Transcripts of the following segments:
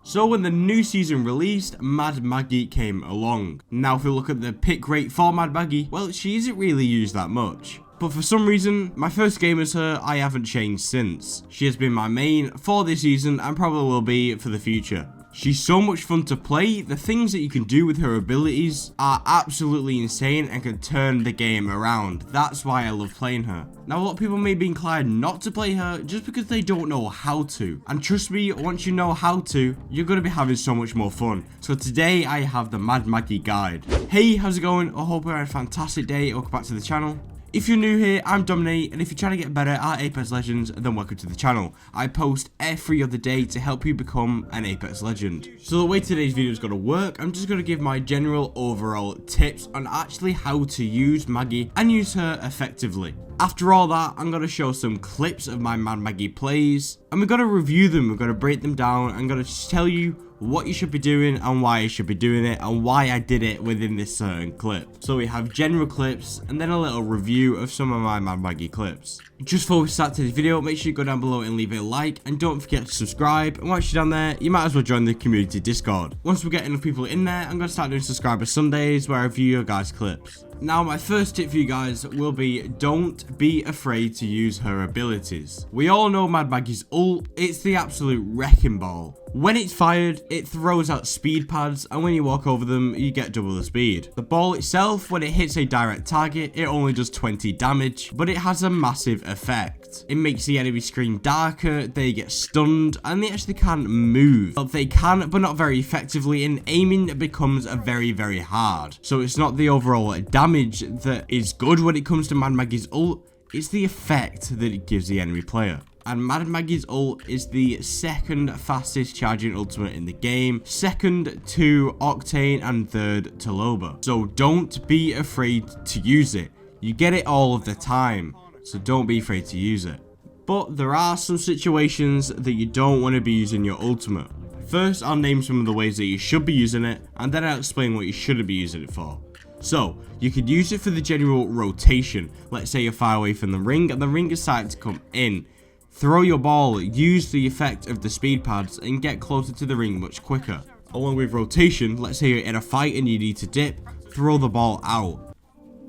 So when the new season released, Mad Maggie came along. Now if we look at the pick rate for Mad Maggie, well, she isn't really used that much. But for some reason, my first game as her, I haven't changed since. She has been my main for this season and probably will be for the future. She's so much fun to play. The things that you can do with her abilities are absolutely insane and can turn the game around. That's why I love playing her. Now, a lot of people may be inclined not to play her just because they don't know how to. And trust me, once you know how to, you're going to be having so much more fun. So today I have the Mad Maggie guide. Hey, how's it going? I hope you're having a fantastic day. Welcome back to the channel. If you're new here, I'm Dominate, and if you're trying to get better at Apex Legends, then welcome to the channel. I post every other day to help you become an Apex Legend. So the way today's video is going to work, I'm just going to give my general overall tips on actually how to use Maggie and use her effectively. After all that, I'm going to show some clips of my Mad Maggie plays, and we're going to review them, we're going to break them down, I'm going to just tell you what you should be doing and why you should be doing it and why I did it within this certain clip. So we have general clips and then a little review of some of my Mad Maggie clips. Just before we start today's video, make sure you go down below and leave it a like, and don't forget to subscribe, and once you're down there, you might as well join the community Discord. Once we get enough people in there, I'm going to start doing subscriber Sundays where I review your guys' clips. Now, my first tip for you guys will be don't be afraid to use her abilities. We all know Mad Maggie's ult, it's the absolute wrecking ball. When it's fired, it throws out speed pads, and when you walk over them, you get double the speed. The ball itself, when it hits a direct target, it only does 20 damage, but it has a massive effect. It makes the enemy screen darker, they get stunned, and they actually can't move. Well, they can, but not very effectively, and aiming becomes very, very hard. So it's not the overall damage that is good when it comes to Mad Maggie's ult, it's the effect that it gives the enemy player. And Mad Maggie's ult is the second fastest charging ultimate in the game, second to Octane and third to Loba. So don't be afraid to use it. You get it all of the time, so don't be afraid to use it. But there are some situations that you don't want to be using your ultimate. First, I'll name some of the ways that you should be using it, and then I'll explain what you shouldn't be using it for. So, you could use it for the general rotation. Let's say you're far away from the ring and the ring is starting to come in. Throw your ball, use the effect of the speed pads, and get closer to the ring much quicker. Along with rotation, let's say you're in a fight and you need to dip, throw the ball out.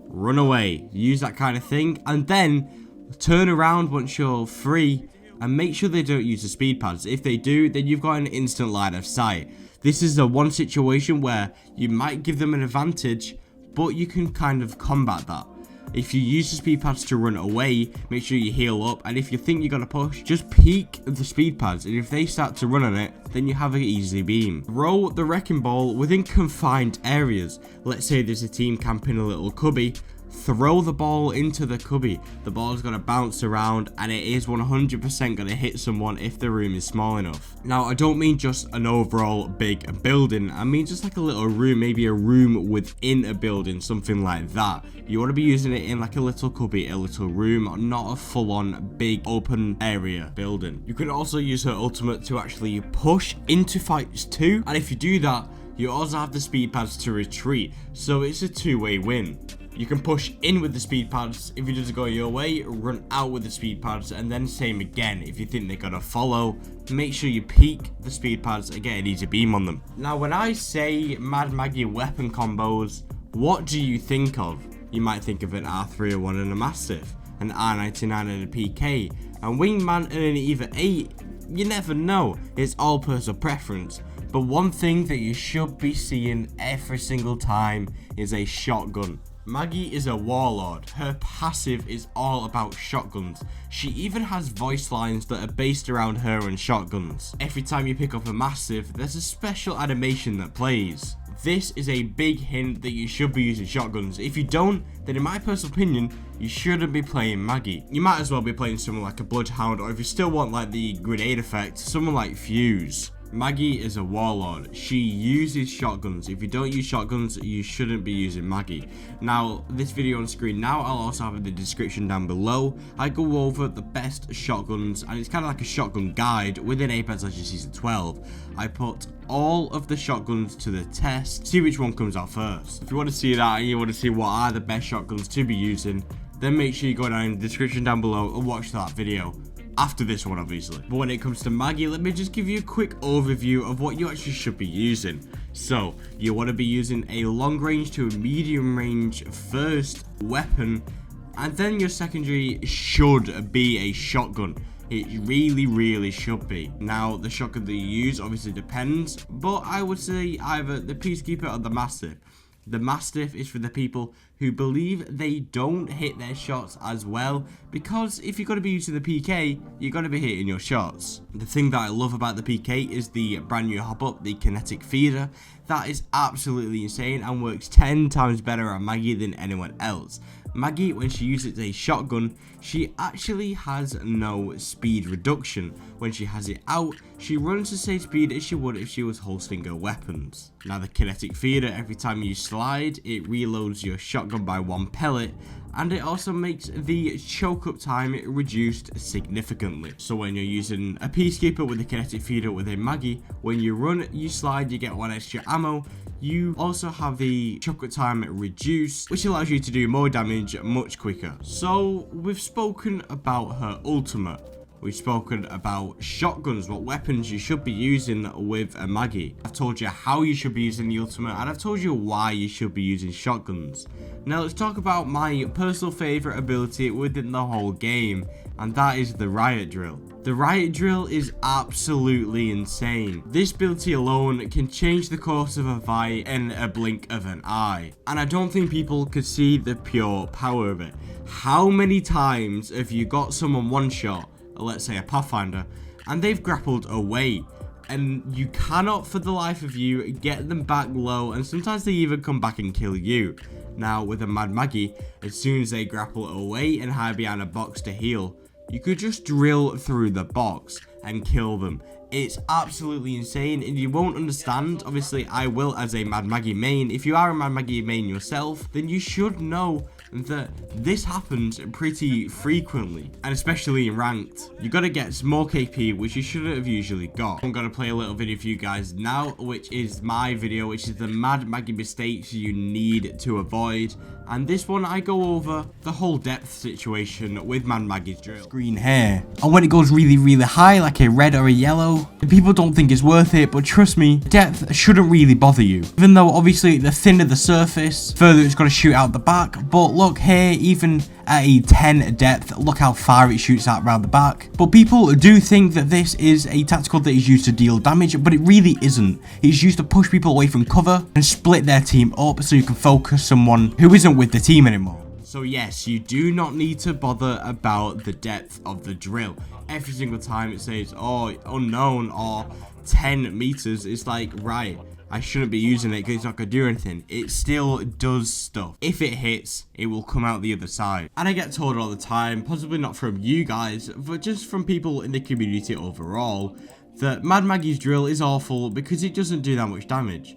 Run away, use that kind of thing, and then turn around once you're free, and make sure they don't use the speed pads. If they do, then you've got an instant line of sight. This is the one situation where you might give them an advantage, but you can kind of combat that. If you use the speed pads to run away, make sure you heal up, and if you think you're gonna push, just peek the speed pads, and if they start to run on it, then you have an easy beam. Throw the wrecking ball within confined areas. Let's say there's a team camping a little cubby, throw the ball into the cubby. The ball is going to bounce around, and it is 100% going to hit someone if the room is small enough. Now, I don't mean just an overall big building. I mean just like a little room, maybe a room within a building, something like that. You want to be using it in like a little cubby, a little room, not a full-on big open area building. You can also use her ultimate to actually push into fights too, and if you do that, you also have the speed pads to retreat, so it's a two-way win. You can push in with the speed pads. If it doesn't go your way, run out with the speed pads, and then same again. If you think they're gonna follow, make sure you peek the speed pads and get an easy beam on them. Now, when I say Mad Maggie weapon combos, what do you think of? You might think of an R301 and a Mastiff, an R99 and a PK, a Wingman and an Eva 8. You never know, it's all personal preference. But one thing that you should be seeing every single time is a shotgun. Maggie is a warlord. Her passive is all about shotguns. She even has voice lines that are based around her and shotguns. Every time you pick up a Mastiff, there's a special animation that plays. This is a big hint that you should be using shotguns. If you don't, then in my personal opinion, you shouldn't be playing Maggie. You might as well be playing someone like a Bloodhound, or if you still want like the grenade effect, someone like Fuse. Maggie is a warlord. She uses shotguns. If you don't use shotguns, you shouldn't be using Maggie. Now, this video on screen now, I'll also have in the description down below. I go over the best shotguns, and it's kind of like a shotgun guide within Apex Legends Season 12. I put all of the shotguns to the test, see which one comes out first. If you want to see that and you want to see what are the best shotguns to be using, then make sure you go down in the description down below and watch that video. after this one, obviously. But when it comes to Maggie, let me just give you a quick overview of what you actually should be using. So you want to be using a long range to a medium range first weapon, and then your secondary should be a shotgun. It really should be. Now, the shotgun that you use obviously depends, but I would say either the Peacekeeper or the Mastiff. The Mastiff is for the people who believe they don't hit their shots as well, because if you're going to be using the PK, you're going to be hitting your shots. The thing that I love about the PK is the brand new hop-up, the kinetic feeder. That is absolutely insane and works 10 times better on Maggie than anyone else. Maggie, when she uses a shotgun, she actually has no speed reduction. When she has it out, she runs the same speed as she would if she was holstering her weapons. Now, the kinetic feeder, every time you slide, it reloads your shotgun by 1 pellet, and it also makes the choke up time reduced significantly. So when you're using a Peacekeeper with a kinetic feeder with a Maggie, when you run, you slide, you get 1 extra ammo. You also have the choke up time reduced, which allows you to do more damage much quicker. So we've spoken about her ultimate. We've spoken about shotguns, what weapons you should be using with a Maggie. I've told you how you should be using the ultimate, and I've told you why you should be using shotguns. Now let's talk about my personal favorite ability within the whole game, and that is the Riot drill. The Riot drill is absolutely insane. This ability alone can change the course of a fight in a blink of an eye, and I don't think people could see the pure power of it. How many times have you got someone one shot, let's say a Pathfinder, and they've grappled away, and you cannot for the life of you get them back low, and sometimes they even come back and kill you. Now with a Mad Maggie, as soon as they grapple away and hide behind a box to heal, you could just drill through the box and kill them. It's absolutely insane, and you won't understand. Obviously, I will as a Mad Maggie main. If you are a Mad Maggie main yourself, then you should know that this happens pretty frequently, and especially in ranked. You gotta get more KP, which you shouldn't have usually got. I'm gonna play a little video for you guys now, which is my video, which is the Mad Maggie mistakes you need to avoid. And this one, I go over the whole depth situation with Mad Maggie's drill. Green hair, and when it goes really high, like a red or a yellow, people don't think it's worth it, but trust me, depth shouldn't really bother you. Even though obviously the thinner the surface, further it's gonna shoot out the back. But look here, even at a 10 depth, look how far it shoots out around the back. But people do think that this is a tactical that is used to deal damage, but it really isn't. It's used to push people away from cover and split their team up so you can focus someone who isn't with the team anymore. So yes, you do not need to bother about the depth of the drill. Every single time it says, oh, unknown or 10 meters, it's like, right, I shouldn't be using it because it's not going to do anything. It still does stuff. If it hits, it will come out the other side. And I get told all the time, possibly not from you guys, but just from people in the community overall, that Mad Maggie's drill is awful because it doesn't do that much damage.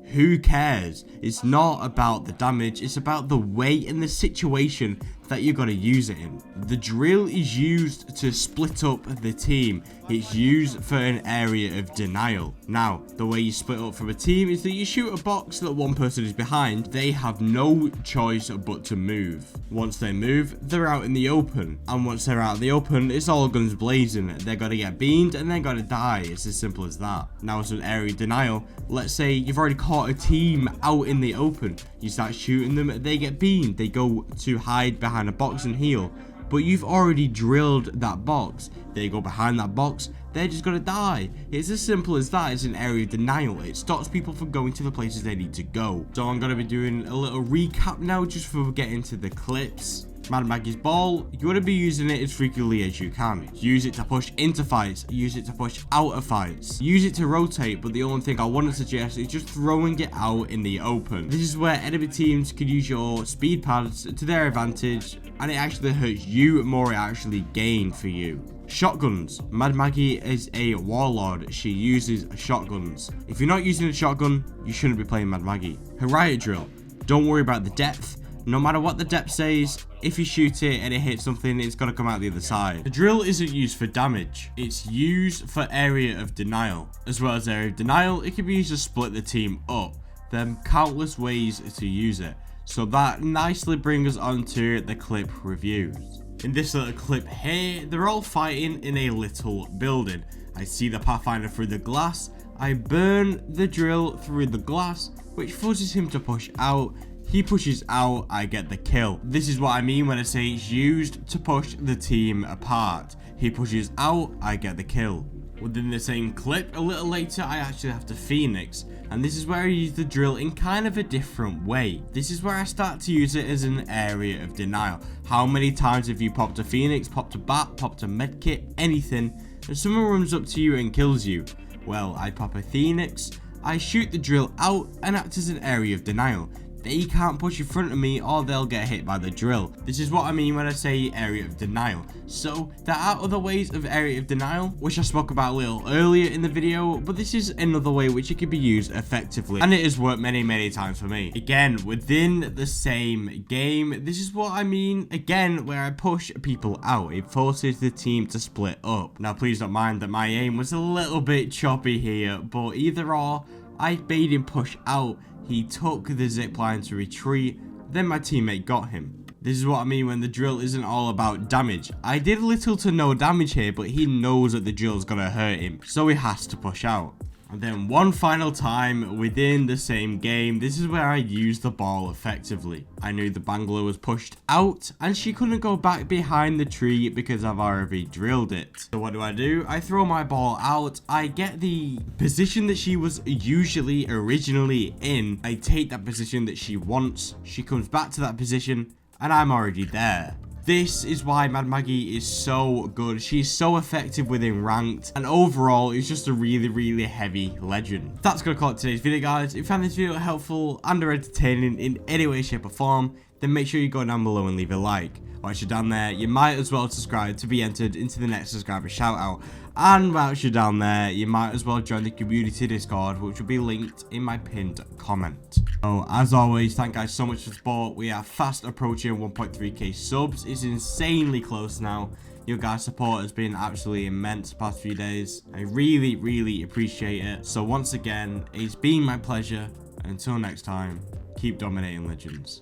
Who cares? It's not about the damage, it's about the way and the situation that you're going to use it in. The drill is used to split up the team. It's used for an area of denial. Now, the way you split up from a team is that you shoot a box that one person is behind. They have no choice but to move. Once they move, they're out in the open. And once they're out in the open, it's all guns blazing. They're going to get beamed and they're going to die. It's as simple as that. Now, as an area of denial, let's say you've already caught a team out in the open. You start shooting them, they get beamed. They go to hide behind a box and heal, but you've already drilled that box. They go behind that box, they're just gonna die. It's as simple as that. It's an area of denial. It stops people from going to the places they need to go. So I'm gonna be doing a little recap now just before we get into the clips. Mad Maggie's ball, you want to be using it as frequently as you can. Use it to push into fights, use it to push out of fights, use it to rotate, but the only thing I want to suggest is just throwing it out in the open. This is where enemy teams can use your speed pads to their advantage, and it actually hurts you more, it actually gains for you. Shotguns. Mad Maggie is a warlord. She uses shotguns. If you're not using a shotgun, you shouldn't be playing Mad Maggie. Her Riot drill. Don't worry about the depth. No matter what the depth says, if you shoot it and it hits something, it's going to come out the other side. The drill isn't used for damage. It's used for area of denial. As well as area of denial, it can be used to split the team up. There are countless ways to use it. So that nicely brings us on to the clip reviews. In this little clip here, they're all fighting in a little building. I see the Pathfinder through the glass. I burn the drill through the glass, which forces him to push out. He pushes out, I get the kill. This is what I mean when I say it's used to push the team apart. He pushes out, I get the kill. Within the same clip, a little later, I actually have to Phoenix, and this is where I use the drill in kind of a different way. This is where I start to use it as an area of denial. How many times have you popped a Phoenix, popped a bat, popped a medkit, anything, and someone runs up to you and kills you? Well, I pop a Phoenix, I shoot the drill out, and act as an area of denial. They can't push in front of me or they'll get hit by the drill. This is what I mean when I say area of denial. So there are other ways of area of denial, which I spoke about a little earlier in the video, but this is another way which it can be used effectively, and it has worked many times for me. Again, within the same game, this is what I mean again where I push people out. It forces the team to split up. Now please don't mind that my aim was a little bit choppy here, but either or, I made him push out. He took the zipline to retreat, then my teammate got him. This is what I mean when the drill isn't all about damage. I did little to no damage here, but he knows that the drill's gonna hurt him, so he has to push out. And then one final time within the same game, this is where I used the ball effectively. I knew the bangler was pushed out and she couldn't go back behind the tree because I've already drilled it. So what do? I throw my ball out. I get the position that she was usually originally in. I take that position that she wants. She comes back to that position and I'm already there. This is why Mad Maggie is so good. She's so effective within ranked, and overall is just a really heavy legend. That's gonna call it today's video, guys. If you found this video helpful and or entertaining in any way, shape or form, then make sure you go down below and leave a like. Whilst you're down there, you might as well subscribe to be entered into the next subscriber shout out. And whilst you're down there, you might as well join the community Discord, which will be linked in my pinned comment. So as always, thank you guys so much for the support. We are fast approaching 1.3k subs. It's insanely close now. Your guys' support has been absolutely immense the past few days. I really appreciate it. So once again, it's been my pleasure. Until next time, keep dominating legends.